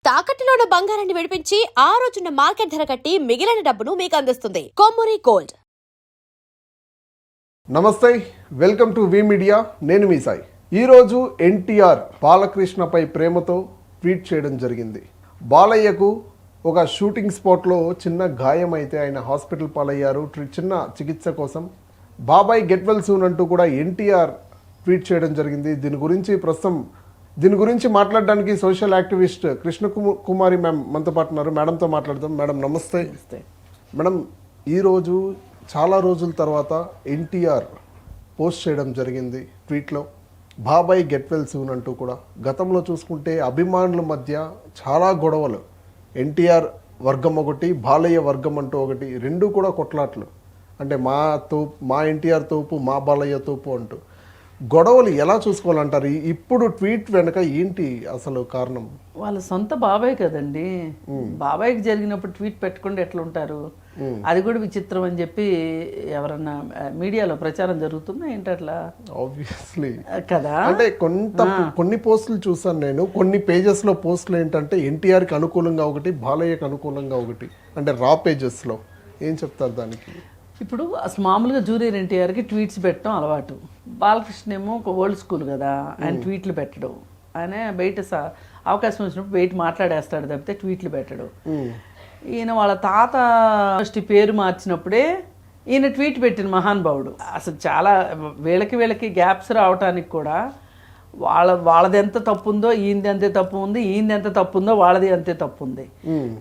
తాకట్టులో ఉన్న బంగారాన్ని విడిపించి ఆ రోజున్న మార్కెట్ ధర కట్టి మిగిలిన డబ్బును మీకు అందిస్తుంది కొమ్మూరి గోల్డ్. నమస్తే, వెల్కమ్ టు వి మీడియా. నేను మీ సాయి. ఈరోజు ఎన్టీఆర్ బాలకృష్ణపై ప్రేమతో ట్వీట్ చేయడం జరిగింది. బాలయ్యకు ఒక షూటింగ్ స్పాట్లో చిన్న గాయం అయితే ఆయన హాస్పిటల్ పాలయ్యారు చిన్న చికిత్స కోసం. బాబాయ్ గెట్ వెల్ సూన్ అంటూ కూడా ఎన్టీఆర్ ట్వీట్ చేయడం జరిగింది. దీని గురించి మాట్లాడడానికి సోషల్ యాక్టివిస్ట్ కృష్ణకుమారి మ్యామ్ మనతో పాటు ఉన్నారు. మేడంతో మాట్లాడదాం. మేడం నమస్తే. మేడం, ఈరోజు చాలా రోజుల తర్వాత ఎన్టీఆర్ పోస్ట్ చేయడం జరిగింది ట్వీట్లో, బాబాయ్ గెట్ వెల్ సూన్ అంటూ కూడా. గతంలో చూసుకుంటే అభిమానుల మధ్య చాలా గొడవలు, ఎన్టీఆర్ వర్గం ఒకటి, బాలయ్య వర్గం అంటూ ఒకటి, రెండు కూడా కొట్లాట్లు. అంటే మా ఎన్టీఆర్ తోపు, మా బాలయ్య తోపు అంటూ గొడవలు ఎలా చూసుకోవాలంటారు? ఇప్పుడు ట్వీట్ వెనక ఏంటి అసలు కారణం? వాళ్ళ సొంత బాబాయ్ కదండి. బాబాయ్కి జరిగినప్పుడు ట్వీట్ పెట్టకుండా ఎట్లా ఉంటారు? అది కూడా విచిత్రం అని చెప్పి ఎవరన్నా మీడియాలో ప్రచారం జరుగుతుందా ఏంటి అట్లా? ఆబ్వియస్లీ కదా. అంటే కొన్ని పోస్టులు చూసాను నేను. కొన్ని పేజెస్లో పోస్టులు ఏంటంటే ఎన్టీఆర్కి అనుకూలంగా ఒకటి, బాలయ్యకి అనుకూలంగా ఒకటి, అంటే రా పేజెస్లో. ఏం చెప్తారు దానికి? ఇప్పుడు అసలు మామూలుగా జూనియర్ ఎన్టీఆర్కి ట్వీట్స్ పెట్టడం అలవాటు. బాలకృష్ణ ఏమో ఒక ఓల్డ్ స్కూల్ కదా, ఆయన ట్వీట్లు పెట్టడం. ఆయన బయట అవకాశం వచ్చినప్పుడు బయట మాట్లాడేస్తాడు తప్పితే ట్వీట్లు పెట్టడు. ఈయన వాళ్ళ తాత పేరు మార్చినప్పుడే ఈయన ట్వీట్ పెట్టిన మహానుభావుడు. అసలు చాలా వీళ్ళకి గ్యాప్స్ రావటానికి కూడా వాళ్ళది ఎంత తప్పు ఉందో ఈయనది అంతే తప్పు ఉంది, ఈయనది ఎంత తప్పు ఉందో వాళ్ళది అంతే తప్పు ఉంది.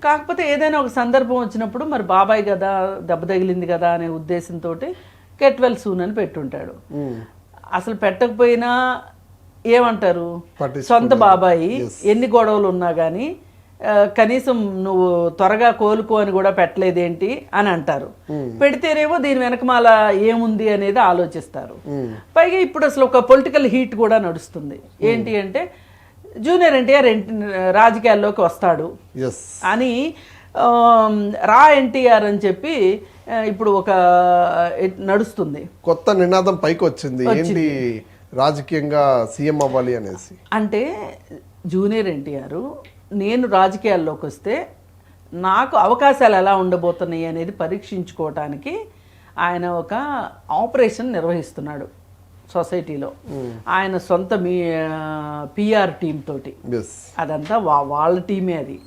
కాకపోతే ఏదైనా ఒక సందర్భం వచ్చినప్పుడు మరి బాబాయ్ కదా, దెబ్బ తగిలింది కదా అనే ఉద్దేశంతో గెట్ వెల్ సూన్ అని పెట్టుంటాడు. అసలు పెట్టకపోయినా ఏమంటారు, సొంత బాబాయి ఎన్ని గొడవలు ఉన్నా కానీ కనీసం నువ్వు త్వరగా కోలుకో అని కూడా పెట్టలేదేంటి అని అంటారు. పెడితేనేమో దీని వెనకమాల ఏముంది అనేది ఆలోచిస్తారు. పైగా ఇప్పుడు అసలు ఒక పొలిటికల్ హీట్ కూడా నడుస్తుంది. ఏంటి అంటే జూనియర్ ఎన్టీఆర్ రాజకీయాల్లోకి వస్తాడు అని, రా ఎన్టీఆర్ అని చెప్పి ఇప్పుడు ఒక నడుస్తుంది. కొత్త నినాదం పైకి వచ్చింది, ఏంటి రాజకీయంగా సీఎం అవ్వాలి అనేసి. అంటే జూనియర్ ఎన్టీఆర్ నేను రాజకీయాల్లోకి వస్తే నాకు అవకాశాలు ఎలా ఉండబోతున్నాయి అనేది పరీక్షించుకోవటానికి ఆయన ఒక ఆపరేషన్ నిర్వహిస్తున్నాడు సొసైటీలో. ఆయన సొంత పిఆర్ టీమ్ తోటి. అదంతా వాళ్ళ టీమే, అది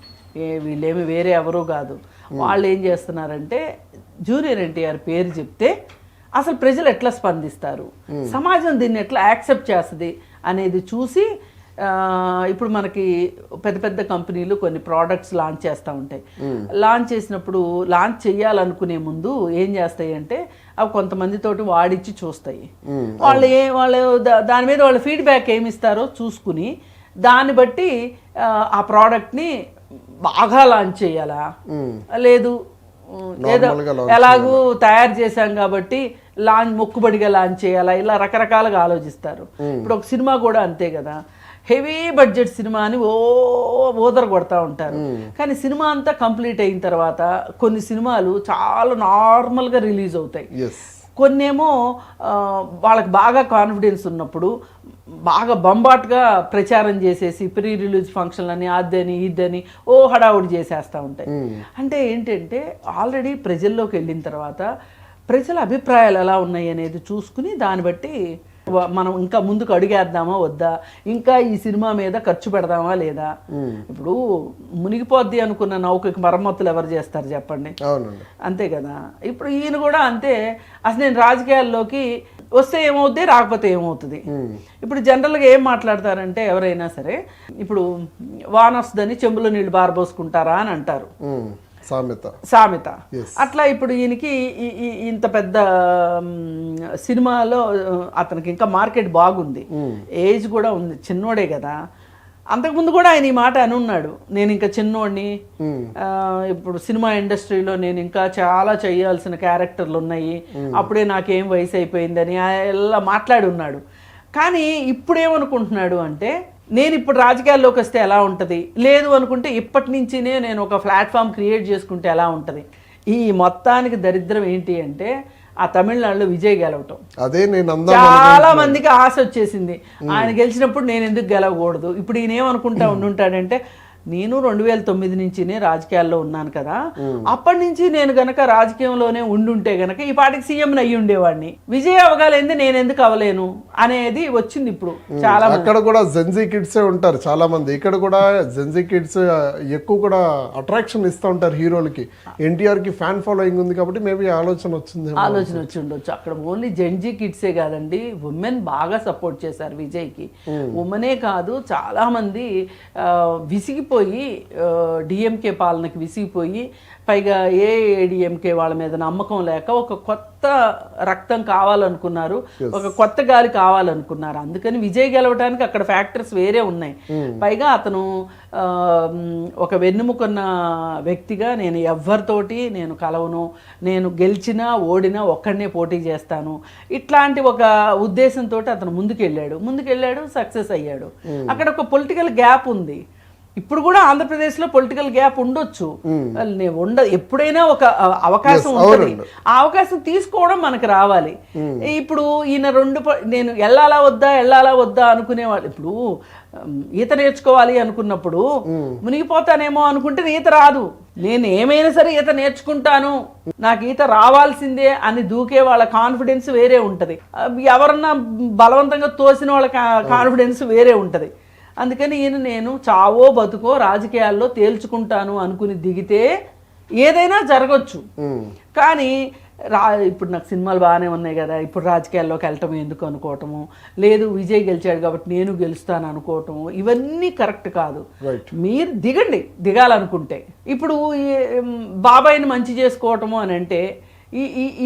వీళ్ళేమి వేరే ఎవరూ కాదు. వాళ్ళు ఏం చేస్తున్నారంటే జూనియర్ ఎన్టీఆర్ పేరు చెప్తే అసలు ప్రజలు ఎట్లా స్పందిస్తారు, సమాజం దీన్ని ఎట్లా యాక్సెప్ట్ చేస్తుంది అనేది చూసి ఇప్పుడు మనకి పెద్ద పెద్ద కంపెనీలు కొన్ని ప్రోడక్ట్స్ లాంచ్ చేస్తూ ఉంటాయి. లాంచ్ చేసినప్పుడు లాంచ్ చేయాలనుకునే ముందు ఏం చేస్తాయి అంటే అవి కొంతమందితోటి వాడిచ్చి చూస్తాయి. వాళ్ళు దాని మీద వాళ్ళ ఫీడ్బ్యాక్ ఏమిస్తారో చూసుకుని దాన్ని బట్టి ఆ ప్రోడక్ట్ని బాగా లాంచ్ చేయాలా, లేదు ఏదో ఎలాగూ తయారు చేశాం కాబట్టి మొక్కుబడిగా లాంచ్ చేయాలా, ఇలా రకరకాలుగా ఆలోచిస్తారు. ఇప్పుడు ఒక సినిమా కూడా అంతే కదా, హెవీ బడ్జెట్ సినిమా అని ఓదర కొడతా ఉంటారు. కానీ సినిమా అంతా కంప్లీట్ అయిన తర్వాత కొన్ని సినిమాలు చాలా నార్మల్గా రిలీజ్ అవుతాయి. కొన్ని ఏమో వాళ్ళకి బాగా కాన్ఫిడెన్స్ ఉన్నప్పుడు బాగా బంబాట్గా ప్రచారం చేసేసి ప్రీ రిలీజ్ ఫంక్షన్లని అదని ఇదని హడావుడి చేసేస్తూ ఉంటాయి. అంటే ఏంటంటే ఆల్రెడీ ప్రజల్లోకి వెళ్ళిన తర్వాత ప్రజల అభిప్రాయాలు ఎలా ఉన్నాయి అనేది చూసుకుని దాన్ని బట్టి మనం ఇంకా ముందుకు అడుగేద్దామా వద్దా, ఇంకా ఈ సినిమా మీద ఖర్చు పెడదామా లేదా. ఇప్పుడు మునిగిపోద్ది అనుకున్న నౌకకి మరమ్మతులు ఎవరు చేస్తారు చెప్పండి? అంతే కదా. ఇప్పుడు ఈయన కూడా అంతే. అసలు నేను రాజకీయాల్లోకి వస్తే ఏమవుద్ది, రాకపోతే ఏమవుతుంది. ఇప్పుడు జనరల్గా ఏం మాట్లాడతారంటే ఎవరైనా సరే, ఇప్పుడు వాన వస్తుందని చెంబులో నీళ్ళు బారబోసుకుంటారా అని అంటారు, సామెత. అట్లా ఇప్పుడు ఈయనకి ఇంత పెద్ద సినిమాలో అతనికి ఇంకా మార్కెట్ బాగుంది, ఏజ్ కూడా ఉంది, చిన్నోడే కదా. అంతకుముందు కూడా ఆయన ఈ మాట అని ఉన్నాడు, నేను ఇంకా చిన్నోడిని, ఇప్పుడు సినిమా ఇండస్ట్రీలో నేను ఇంకా చాలా చేయాల్సిన క్యారెక్టర్లు ఉన్నాయి, అప్పుడే నాకేం వయసు అయిపోయిందని ఇలా మాట్లాడి ఉన్నాడు. కానీ ఇప్పుడు ఏమనుకుంటున్నాడు అంటే నేను ఇప్పుడు రాజకీయాల్లోకి వస్తే ఎలా ఉంటుంది, లేదు అనుకుంటే ఇప్పటి నుంచినే నేను ఒక ప్లాట్ఫామ్ క్రియేట్ చేసుకుంటే ఎలా ఉంటుంది. ఈ మొత్తానికి దరిద్రం ఏంటి అంటే ఆ తమిళనాడులో విజయ్ గెలవటం. అదే నేను చాలా మందికి ఆశ వచ్చేసింది, ఆయన గెలిచినప్పుడు నేను ఎందుకు గెలవకూడదు. ఇప్పుడు ఈయన ఏమనుకుంటా ఉండుంటాడంటే నేను 2009 నుంచినే రాజకీయాల్లో ఉన్నాను కదా, అప్పటి నుంచి నేను గనక రాజకీయంలోనే ఉండుంటే గనక ఈ పాటికి సీఎంని అయ్యి ఉండేవాడిని. విజయ్ అవ్వగలేంది నేను ఎందుకు అవ్వలేను అనేది వచ్చింది ఇప్పుడు చాలా మంది. అక్కడ కూడా జెన్జీ కిడ్సే ఉంటారు చాలా మంది. ఇక్కడ కూడా జెన్జీ కిడ్స్ ఎక్కువ కూడా అట్రాక్షన్ ఇస్తూ ఉంటారు హీరోలకి. ఎన్టీఆర్ కి ఫ్యాన్ ఫాలోయింగ్ ఉంది కాబట్టి మేబీ ఆలోచన వచ్చి ఉండొచ్చు. అక్కడ ఓన్లీ జెన్జీ కిడ్సే కాదండి, ఉమెన్ బాగా సపోర్ట్ చేశారు విజయ్కి. ఉమెనే కాదు, చాలా మంది విసిగిపోయి డిఎంకే పాలనకి విసిగిపోయి, పైగా ఏఐఏడిఎంకే వాళ్ళ మీద నమ్మకం లేక ఒక కొత్త రక్తం కావాలనుకున్నారు, ఒక కొత్త గాలి కావాలనుకున్నారు. అందుకని విజయ్ గెలవడానికి అక్కడ ఫ్యాక్టర్స్ వేరే ఉన్నాయి. పైగా అతను ఒక వెన్నుముకున్న వ్యక్తిగా, నేను ఎవరితోటి నేను కలవను, నేను గెలిచినా ఓడినా ఒక్కడనే పోటీ చేస్తాను, ఇట్లాంటి ఒక ఉద్దేశంతో అతను ముందుకెళ్ళాడు, సక్సెస్ అయ్యాడు. అక్కడ ఒక పొలిటికల్ గ్యాప్ ఉంది. ఇప్పుడు కూడా ఆంధ్రప్రదేశ్లో పొలిటికల్ గ్యాప్ ఉండొచ్చు, ఎప్పుడైనా ఒక అవకాశం ఉంటుంది. ఆ అవకాశం తీసుకోవడం మనకు రావాలి. ఇప్పుడు ఈయన నేను వెళ్ళాలా వద్దా అనుకునేవాళ్ళు. ఇప్పుడు ఈత నేర్చుకోవాలి అనుకున్నప్పుడు మునిగిపోతానేమో అనుకుంటే ఈత రాదు. నేను ఏమైనా సరే ఈత నేర్చుకుంటాను, నాకు ఈత రావాల్సిందే అని దూకే వాళ్ళ కాన్ఫిడెన్స్ వేరే ఉంటది, ఎవరన్నా బలవంతంగా తోసిన వాళ్ళ కాన్ఫిడెన్స్ వేరే ఉంటది. అందుకని నేను చావో బతుకో రాజకీయాల్లో తేల్చుకుంటాను అనుకుని దిగితే ఏదైనా జరగచ్చు. కానీ ఇప్పుడు నాకు సినిమాలు బాగానే ఉన్నాయి కదా, ఇప్పుడు రాజకీయాల్లోకి వెళ్ళటం ఎందుకు అనుకోవటము, లేదు విజయ్ గెలిచాడు కాబట్టి నేను గెలుస్తాను అనుకోవటము, ఇవన్నీ కరెక్ట్ కాదు. మీరు దిగాలనుకుంటే ఇప్పుడు బాబాయిని మంచి చేసుకోవటము అని అంటే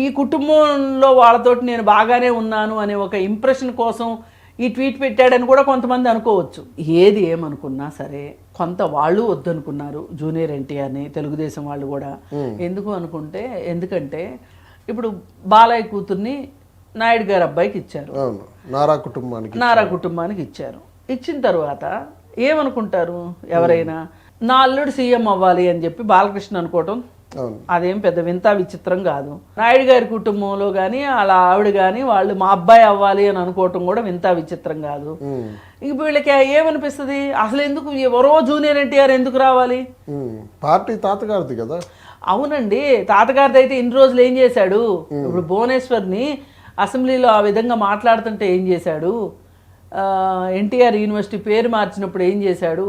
ఈ కుటుంబంలో వాళ్ళతోటి నేను బాగానే ఉన్నాను అనే ఒక ఇంప్రెషన్ కోసం ఈ ట్వీట్ పెట్టాడని కూడా కొంతమంది అనుకోవచ్చు. ఏది ఏమనుకున్నా సరే కొంత వాళ్ళు వద్దనుకున్నారు జూనియర్ ఎన్టీఆర్ని, తెలుగుదేశం వాళ్ళు కూడా. ఎందుకంటే ఇప్పుడు బాలయ్య కూతుర్ని నాయుడు గారి అబ్బాయికి ఇచ్చారు, నారా కుటుంబానికి ఇచ్చారు. ఇచ్చిన తర్వాత ఏమనుకుంటారు ఎవరైనా, నా అల్లుడు సీఎం అవ్వాలి అని చెప్పి బాలకృష్ణ అనుకోవటం అదేం పెద్ద వింత విచిత్రం కాదు. నాయుడు గారి కుటుంబంలో కానీ అలా ఆవిడ కానీ వాళ్ళు మా అబ్బాయి అవ్వాలి అని అనుకోవటం కూడా వింత విచిత్రం కాదు. ఇంక వీళ్ళకి ఏమనిపిస్తుంది, అసలు ఎందుకు ఎవరో జూనియర్ ఎన్టీఆర్ ఎందుకు రావాలి? పార్టీ తాతగారిది కదా. అవునండి, తాతగారిది అయితే ఇన్ని రోజులు ఏం చేశాడు? ఇప్పుడు భువనేశ్వర్ని అసెంబ్లీలో ఆ విధంగా మాట్లాడుతుంటే ఏం చేశాడు? ఎన్టీఆర్ యూనివర్సిటీ పేరు మార్చినప్పుడు ఏం చేశాడు?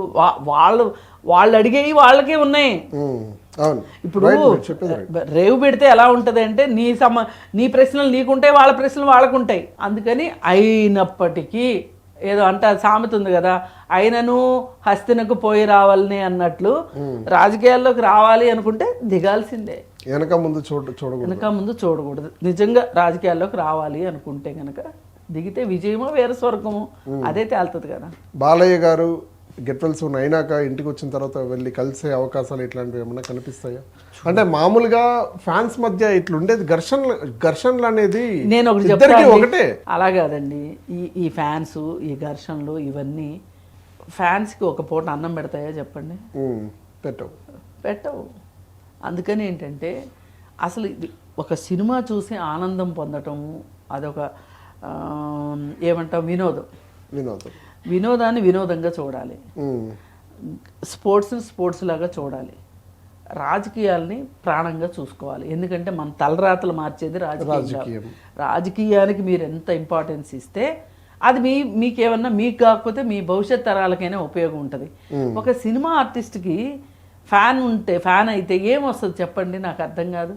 వాళ్ళు అడిగేవి వాళ్ళకే ఉన్నాయి. ఇప్పుడు రేవు పెడితే ఎలా ఉంటది అంటే నీ ప్రశ్నలు నీకుంటాయి, వాళ్ళ ప్రశ్నలు వాళ్ళకుంటాయి. అందుకని అయినప్పటికీ ఏదో అంటే సామెత ఉంది కదా, అయినను హస్తినకు పోయి రావాలని అన్నట్లు రాజకీయాల్లోకి రావాలి అనుకుంటే దిగాల్సిందే, వెనక ముందు చూడకూడదు. నిజంగా రాజకీయాల్లోకి రావాలి అనుకుంటే గనక దిగితే విజయమో వేరే స్వర్గమో అదే తేలుతుంది కదా. బాలయ్య గారు గెట్ వెల్ సూన్ అయినాక ఇంటికి వచ్చిన తర్వాత వెళ్ళి కలిసే అవకాశాలు ఇట్లాంటివి ఏమన్నా కనిపిస్తాయా? అంటే మామూలుగా ఫ్యాన్స్ మధ్య ఇట్లుండేది ఘర్షణలు అనేది నేను ఒకటే అలా కాదండి. ఈ ఫ్యాన్స్, ఈ ఘర్షణలు ఇవన్నీ ఫ్యాన్స్కి ఒక పూట అన్నం పెడతాయా చెప్పండి? పెట్టవు. అందుకని ఏంటంటే అసలు ఒక సినిమా చూసి ఆనందం పొందటము అదొక ఏమంటాం వినోదాన్ని వినోదంగా చూడాలి, స్పోర్ట్స్ లాగా చూడాలి, రాజకీయాల్ని ప్రాణంగా చూసుకోవాలి. ఎందుకంటే మన తలరాతలు మార్చేది రాజకీయానికి మీరు ఎంత ఇంపార్టెన్స్ ఇస్తే అది మీకేమన్నా మీకు కాకపోతే మీ భవిష్యత్ తరాలకైనా ఉపయోగం ఉంటుంది. ఒక సినిమా ఆర్టిస్ట్కి ఫ్యాన్ అయితే ఏమొస్తుంది చెప్పండి? నాకు అర్థం కాదు.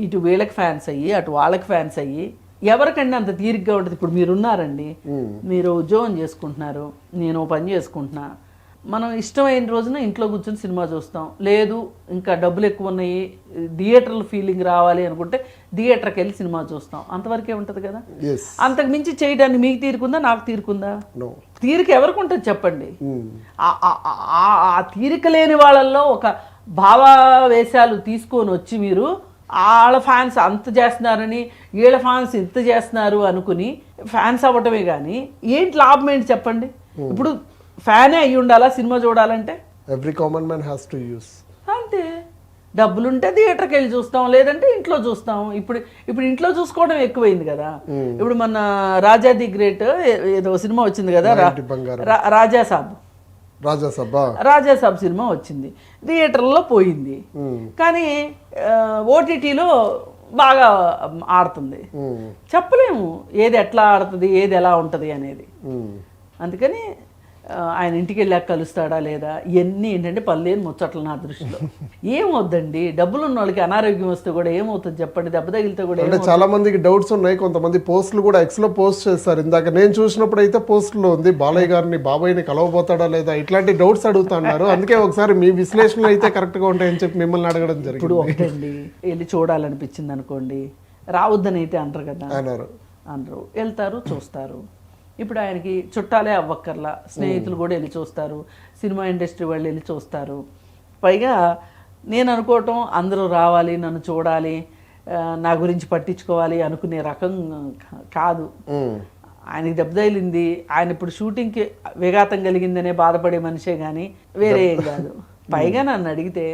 ఇటు వీళ్ళకి ఫ్యాన్స్ అయ్యి అటు వాళ్ళకి ఫ్యాన్స్ అయ్యి ఎవరికండి అంత తీరిగ్గా ఉంటుంది? ఇప్పుడు మీరున్నారండి, మీరు ఉద్యోగం చేసుకుంటున్నారు, నేను పని చేసుకుంటున్నా, మనం ఇష్టమైన రోజున ఇంట్లో కూర్చొని సినిమా చూస్తాం. లేదు ఇంకా డబ్బులు ఎక్కువ ఉన్నాయి, థియేటర్లు ఫీలింగ్ రావాలి అనుకుంటే థియేటర్కి వెళ్ళి సినిమా చూస్తాం. అంతవరకే ఉంటుంది కదా. అంతకు మించి చేయడానికి మీకు తీరుకుందా, నాకు తీరుకుందా? తీరిక ఎవరికి ఉంటుంది చెప్పండి? ఆ తీరిక లేని వాళ్ళల్లో ఒక భావావేశాలు తీసుకొని వచ్చి మీరు వాళ్ళ ఫ్యాన్స్ అంత చేస్తున్నారని వీళ్ళ ఫ్యాన్స్ ఇంత చేస్తున్నారు అనుకుని ఫ్యాన్స్ అవ్వటమే కానీ ఏంటి లాభం ఏంటి చెప్పండి? ఇప్పుడు ఫ్యానే అయ్యి ఉండాలా సినిమా చూడాలంటే? Every common man has to use. అంతే, డబ్బులుంటే థియేటర్కి వెళ్ళి చూస్తాం, లేదంటే ఇంట్లో చూస్తాం. ఇప్పుడు ఇంట్లో చూసుకోవడం ఎక్కువైంది కదా. ఇప్పుడు మన రాజా ది గ్రేట్ ఏదో సినిమా వచ్చింది కదా, రాజా సాబ్. రాజాసభ రాజాసాబ్ సినిమా వచ్చింది, థియేటర్లో పోయింది, కానీ ఓటీటీలో బాగా ఆడుతుంది. చెప్పలేము ఏది ఎట్లా ఆడుతుంది, ఏది ఎలా ఉంటుంది అనేది. అందుకని ఆయన ఇంటికి వెళ్ళాక కలుస్తాడా లేదా, ఇవన్నీ ఏంటంటే పల్లెని ముచ్చట్లు నా దృష్టిలో. ఏమవుద్దండి, డబ్బులు ఉన్న వాళ్ళకి అనారోగ్యం వస్తే కూడా ఏమవుతుంది చెప్పండి, దెబ్బ తగిలితే కూడా అంటే చాలా మందికి డౌట్స్ ఉన్నాయి. కొంతమంది పోస్టులు కూడా ఎక్స్ లో పోస్ట్ చేస్తారు. ఇందాక నేను చూసినప్పుడు అయితే పోస్టులో ఉంది బాలయ్య గారిని బాబాయ్ని కలవబోతాడా లేదా, ఇట్లాంటి డౌట్స్ అడుగుతున్నారు. అందుకే ఒకసారి మీ విశ్లేషణలు అయితే కరెక్ట్ గా ఉంటాయని చెప్పి మిమ్మల్ని అడగడం ఇప్పుడు జరిగింది. ఒకటండి, వెళ్ళి చూడాలనిపించింది అనుకోండి, రావద్దని అయితే అంటారు కదా, అన్నారు. అనరు, వెళ్తారు చూస్తారు. ఇప్పుడు ఆయనకి చుట్టాలే అవ్వక్కర్లా, స్నేహితులు కూడా వెళ్ళి చూస్తారు, సినిమా ఇండస్ట్రీ వాళ్ళు వెళ్ళి చూస్తారు. పైగా నేను అనుకోవటం అందరూ రావాలి, నన్ను చూడాలి, నా గురించి పట్టించుకోవాలి అనుకునే రకం కాదు. ఆయనకి దెబ్బ తగిలింది, ఆయన ఇప్పుడు షూటింగ్కి విఘాతం కలిగిందనే బాధపడే మనిషే కానీ వేరే ఏం కాదు. పైగా నన్ను అడిగితే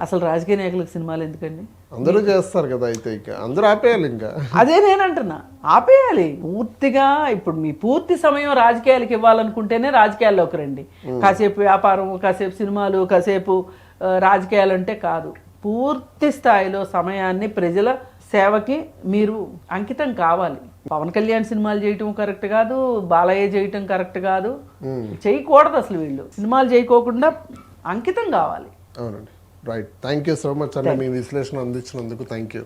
అసలు రాజకీయ నాయకులకు సినిమాలు ఎందుకండి, అందరూ చేస్తారు కదా, అయితే ఇక అందరూ ఆపేయాలి. ఇంకా అదే నేనంటున్నా, ఆపేయాలి పూర్తిగా. ఇప్పుడు మీ పూర్తి సమయం రాజకీయాలకు ఇవ్వాలనుకుంటేనే రాజకీయాల్లోకి రండి. కాసేపు వ్యాపారం, కాసేపు సినిమాలు, కాసేపు రాజకీయాలు అంటే కాదు. పూర్తి స్థాయిలో సమయాన్ని ప్రజల సేవకి మీరు అంకితం కావాలి. పవన్ కళ్యాణ్ సినిమాలు చేయటం కరెక్ట్ కాదు, బాలయ్య చేయటం కరెక్ట్ కాదు, చేయకూడదు. అసలు వీళ్ళు సినిమాలు చేయకోకుండా అంకితం కావాలి. అవునండి, right. Thank you so much అండి, మీ విశ్లేషణ అందించినందుకు థ్యాంక్ యూ.